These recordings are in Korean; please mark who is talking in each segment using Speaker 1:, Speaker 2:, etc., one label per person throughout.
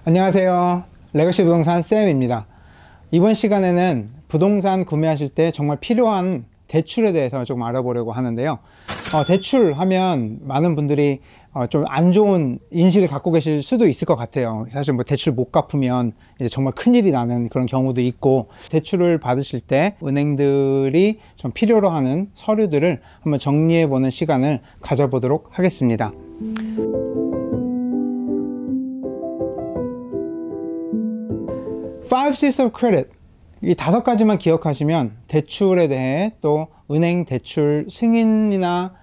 Speaker 1: 안녕하세요. 레거시 부동산 쌤입니다. 이번 시간에는 부동산 구매하실 때 정말 필요한 대출에 대해서 조금 알아보려고 하는데요. 대출하면 많은 분들이 좀 안 좋은 인식을 갖고 계실 수도 있을 것 같아요. 사실 뭐 대출 못 갚으면 이제 정말 큰일이 나는 그런 경우도 있고, 대출을 받으실 때 은행들이 좀 필요로 하는 서류들을 한번 정리해 보는 시간을 가져보도록 하겠습니다. 5C's of Credit, 이 5가지만 기억하시면 대출에 대해, 또 은행 대출 승인이나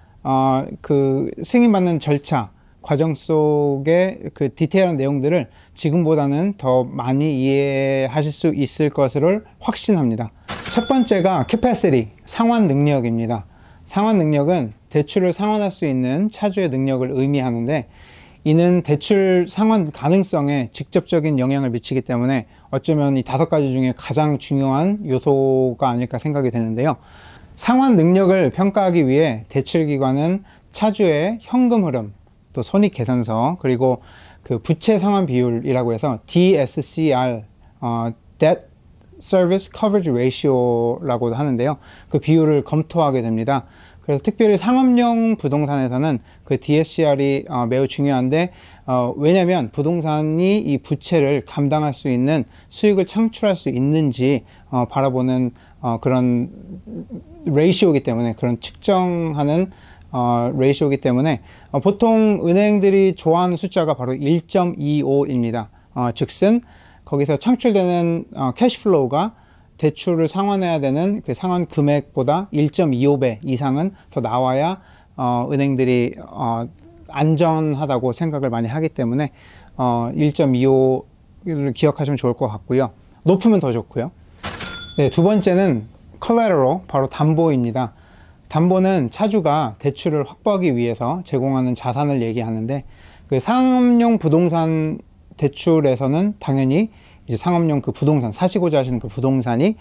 Speaker 1: 그 승인받는 절차 과정 속의 그 디테일한 내용들을 지금보다는 더 많이 이해하실 수 있을 것을 확신합니다. 첫 번째가 Capacity, 상환 능력입니다. 상환 능력은 대출을 상환할 수 있는 차주의 능력을 의미하는데, 이는 대출 상환 가능성에 직접적인 영향을 미치기 때문에 어쩌면 이 5가지 중에 가장 중요한 요소가 아닐까 생각이 되는데요. 상환 능력을 평가하기 위해 대출기관은 차주의 현금 흐름, 또 손익계산서, 그리고 그 부채 상환 비율이라고 해서 DSCR, Debt Service Coverage Ratio라고도 하는데요. 그 비율을 검토하게 됩니다. 그래서 특별히 상업용 부동산에서는 그 DSCR이 매우 중요한데, 왜냐하면 부동산이 이 부채를 감당할 수 있는 수익을 창출할 수 있는지 바라보는 그런 레이시오이기 때문에, 그런 측정하는 레이시오이기 때문에 보통 은행들이 좋아하는 숫자가 바로 1.25입니다. 즉슨 거기서 창출되는 캐시플로우가 대출을 상환해야 되는 그 상환 금액보다 1.25배 이상은 더 나와야 은행들이 안전하다고 생각을 많이 하기 때문에 1.25를 기억하시면 좋을 것 같고요. 높으면 더 좋고요. 네, 두 번째는 collateral, 바로 담보입니다. 담보는 차주가 대출을 확보하기 위해서 제공하는 자산을 얘기하는데, 그 상업용 부동산 대출에서는 당연히 이제 상업용 그 부동산, 사시고자 하시는 그 부동산이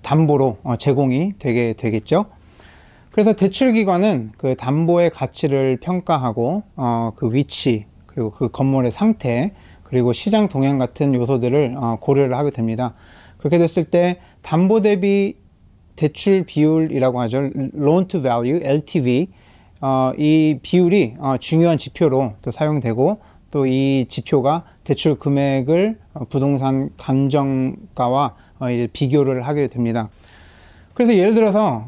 Speaker 1: 담보로 제공이 되겠죠. 그래서 대출기관은 그 담보의 가치를 평가하고 그 위치, 그리고 그 건물의 상태, 그리고 시장 동향 같은 요소들을 고려를 하게 됩니다. 그렇게 됐을 때 담보 대비 대출 비율이라고 하죠. Loan to Value, LTV, 이 비율이 중요한 지표로 또 사용되고, 또 이 지표가 대출 금액을 부동산 감정가와 이제 비교를 하게 됩니다. 그래서 예를 들어서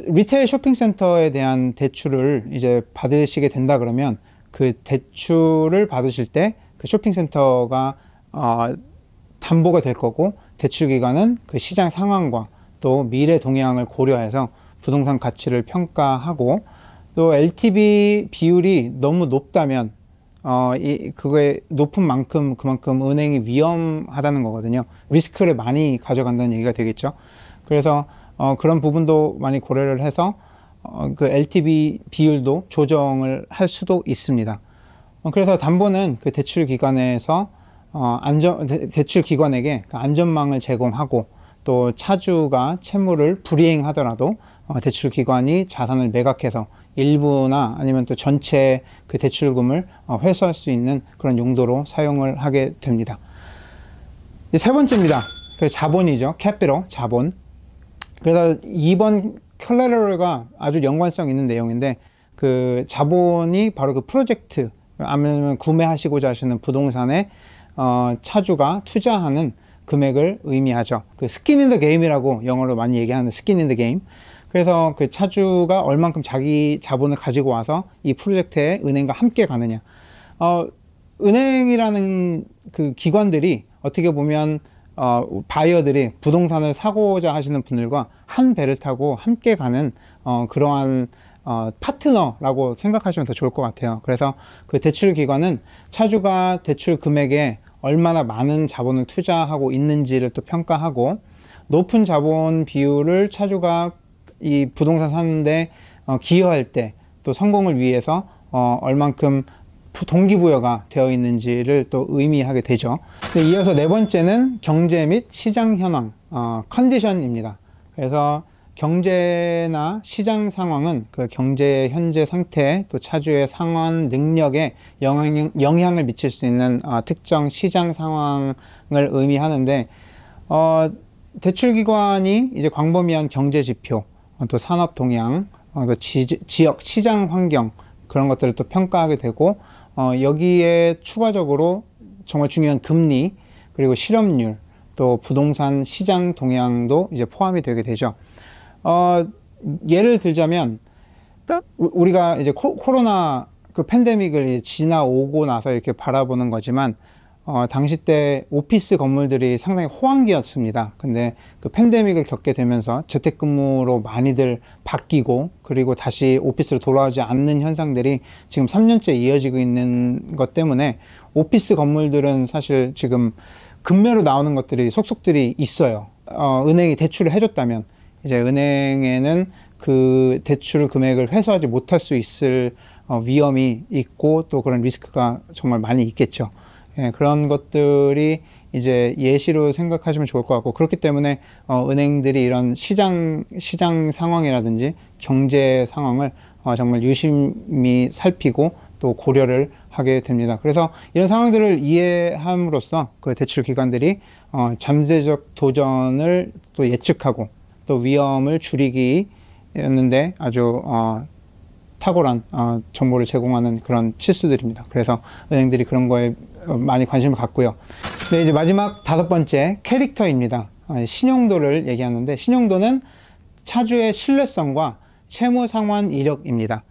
Speaker 1: 리테일 쇼핑센터에 대한 대출을 이제 받으시게 된다 그러면, 그 대출을 받으실 때 그 쇼핑센터가 담보가 될 거고, 대출기관은 그 시장 상황과 또 미래 동향을 고려해서 부동산 가치를 평가하고, 또 LTV 비율이 너무 높다면 그거에 높은 만큼 그만큼 은행이 위험하다는 거거든요. 리스크를 많이 가져간다는 얘기가 되겠죠. 그래서 그런 부분도 많이 고려를 해서 그 LTV 비율도 조정을 할 수도 있습니다. 그래서 담보는 그 대출기관에서 대출기관에게 그 안전망을 제공하고, 또 차주가 채무를 불이행하더라도 대출기관이 자산을 매각해서 일부나 아니면 또 전체 그 대출금을 회수할 수 있는 그런 용도로 사용을 하게 됩니다. 세 번째입니다. 그 자본이죠. Capital, 자본. 그래서 2번 collateral가 아주 연관성 있는 내용인데, 그 자본이 바로 그 프로젝트, 아니면 구매하시고자 하시는 부동산에 차주가 투자하는 금액을 의미하죠. 그 스킨 인 더 게임이라고 영어로 많이 얘기하는 스킨 인 더 게임. 그래서 그 차주가 얼만큼 자기 자본을 가지고 와서 이 프로젝트에 은행과 함께 가느냐. 은행이라는 그 기관들이 어떻게 보면 바이어들이 부동산을 사고자 하시는 분들과 한 배를 타고 함께 가는 그러한 파트너라고 생각하시면 더 좋을 것 같아요. 그래서 그 대출기관은 차주가 대출 금액에 얼마나 많은 자본을 투자하고 있는지를 또 평가하고, 높은 자본 비율을 차주가 이 부동산 사는데 기여할 때, 또 성공을 위해서 얼만큼 동기부여가 되어 있는지를 또 의미하게 되죠. 이어서 네 번째는 경제 및 시장 현황, 컨디션입니다. 그래서 경제나 시장 상황은 그 경제의 현재 상태, 또 차주의 상환 능력에 영향을 미칠 수 있는 특정 시장 상황을 의미하는데, 대출기관이 이제 광범위한 경제 지표, 또 산업 동향, 또 지역 시장 환경, 그런 것들을 또 평가하게 되고, 여기에 추가적으로 정말 중요한 금리, 그리고 실업률, 또 부동산 시장 동향도 이제 포함이 되게 되죠. 예를 들자면, 우리가 이제 코로나 그 팬데믹을 지나오고 나서 이렇게 바라보는 거지만, 당시 때 오피스 건물들이 상당히 호황기였습니다. 근데 그 팬데믹을 겪게 되면서 재택근무로 많이들 바뀌고, 그리고 다시 오피스로 돌아오지 않는 현상들이 지금 3년째 이어지고 있는 것 때문에 오피스 건물들은 사실 지금 급매로 나오는 것들이 속속들이 있어요. 은행이 대출을 해줬다면 이제 은행에는 그 대출 금액을 회수하지 못할 수 있을 위험이 있고, 또 그런 리스크가 정말 많이 있겠죠. 예, 그런 것들이 이제 예시로 생각하시면 좋을 것 같고, 그렇기 때문에 은행들이 이런 시장 상황이라든지 경제 상황을 정말 유심히 살피고 또 고려를 하게 됩니다. 그래서 이런 상황들을 이해함으로써 그 대출 기관들이 잠재적 도전을 또 예측하고 또 위험을 줄이기였는데 아주 탁월한 정보를 제공하는 그런 실수들입니다. 그래서 은행들이 그런 거에 많이 관심을 갖고요. 네, 이제 마지막 5번째 캐릭터입니다. 신용도를 얘기하는데, 신용도는 차주의 신뢰성과 채무 상환 이력입니다.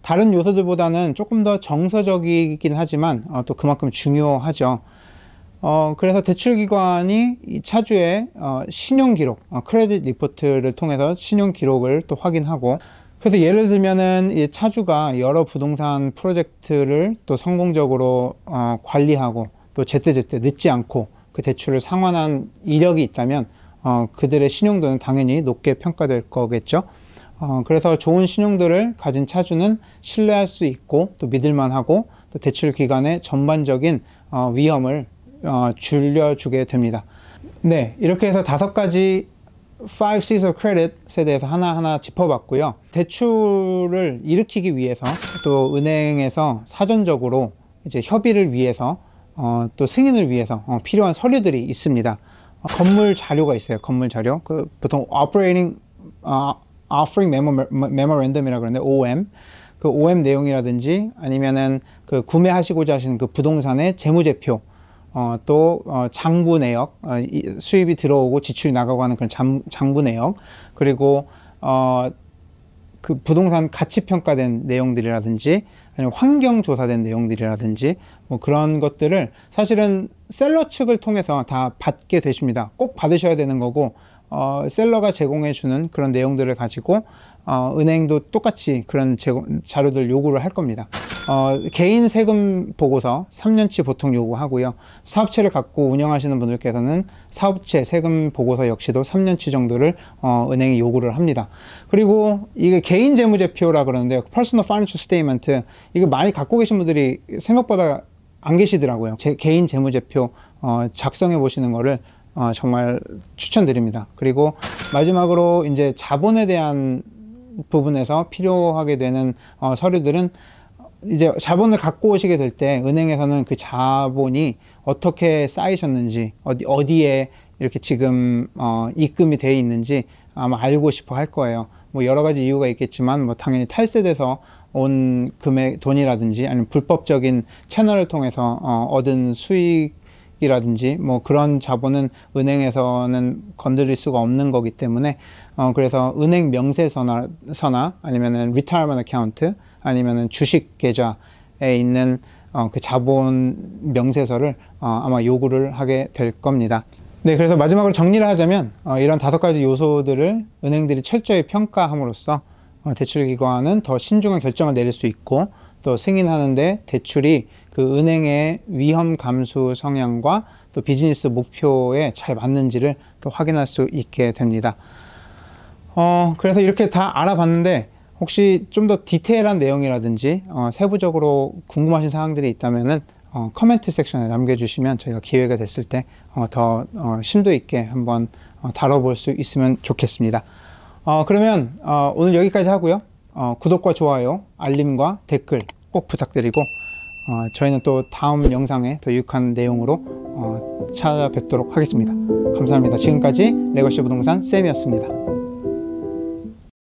Speaker 1: 다른 요소들보다는 조금 더 정서적이긴 하지만 또 그만큼 중요하죠. 그래서 대출기관이 이 차주의 신용기록, 크레딧 리포트를 통해서 신용기록을 또 확인하고, 그래서 예를 들면은 이 차주가 여러 부동산 프로젝트를 또 성공적으로 관리하고 또 제때제때 늦지 않고 그 대출을 상환한 이력이 있다면 그들의 신용도는 당연히 높게 평가될 거겠죠. 그래서 좋은 신용도를 가진 차주는 신뢰할 수 있고 또 믿을만하고, 또 대출 기관의 전반적인 위험을 줄여주게 됩니다. 네, 이렇게 해서 5가지 5 C's of Credit에 대해서 하나하나 짚어봤고요. 대출을 일으키기 위해서 또 은행에서 사전적으로 이제 협의를 위해서 또 승인을 위해서 필요한 서류들이 있습니다. 건물 자료가 있어요. 건물 자료. 그 보통 Offering Memorandum이라고 그러는데 OM. 그 OM 내용이라든지 아니면은 그 구매하시고자 하시는 그 부동산의 재무제표, 또 장부 내역, 수입이 들어오고 지출이 나가고 하는 그런 장부 내역, 그리고 그 부동산 가치 평가된 내용들이라든지 아니면 환경 조사된 내용들이라든지 뭐 그런 것들을 사실은 셀러 측을 통해서 다 받게 되십니다. 꼭 받으셔야 되는 거고, 셀러가 제공해 주는 그런 내용들을 가지고 은행도 똑같이 그런 자료들 요구를 할 겁니다. 개인 세금 보고서 3년치 보통 요구하고요. 사업체를 갖고 운영하시는 분들께서는 사업체 세금 보고서 역시도 3년치 정도를 은행이 요구를 합니다. 그리고 이게 개인 재무제표라 그러는데요. Personal Financial Statement, 이거 많이 갖고 계신 분들이 생각보다 안 계시더라고요. 제 개인 재무제표 작성해 보시는 거를 정말 추천드립니다. 그리고 마지막으로 이제 자본에 대한 부분에서 필요하게 되는 서류들은, 이제 자본을 갖고 오시게 될 때 은행에서는 그 자본이 어떻게 쌓이셨는지, 어디에 이렇게 지금 입금이 되어 있는지 아마 알고 싶어 할 거예요. 뭐 여러 가지 이유가 있겠지만 뭐 당연히 탈세돼서 온 금액 돈이라든지 아니면 불법적인 채널을 통해서 얻은 수익이라든지 뭐 그런 자본은 은행에서는 건드릴 수가 없는 거기 때문에 그래서 은행 명세서나 아니면은 retirement account 아니면은 주식 계좌에 있는 그 자본 명세서를 아마 요구를 하게 될 겁니다. 네, 그래서 마지막으로 정리를 하자면 이런 5가지 요소들을 은행들이 철저히 평가함으로써 대출기관은 더 신중한 결정을 내릴 수 있고, 또 승인하는데 대출이 그 은행의 위험 감수 성향과 또 비즈니스 목표에 잘 맞는지를 또 확인할 수 있게 됩니다. 그래서 이렇게 다 알아봤는데 혹시 좀 더 디테일한 내용이라든지 세부적으로 궁금하신 사항들이 있다면은 코멘트 섹션에 남겨주시면 저희가 기회가 됐을 때 더 심도 있게 한번 다뤄볼 수 있으면 좋겠습니다. 그러면 오늘 여기까지 하고요. 구독과 좋아요, 알림과 댓글 꼭 부탁드리고 저희는 또 다음 영상에 더 유익한 내용으로 찾아뵙도록 하겠습니다. 감사합니다. 지금까지 레거시 부동산 쌤이었습니다.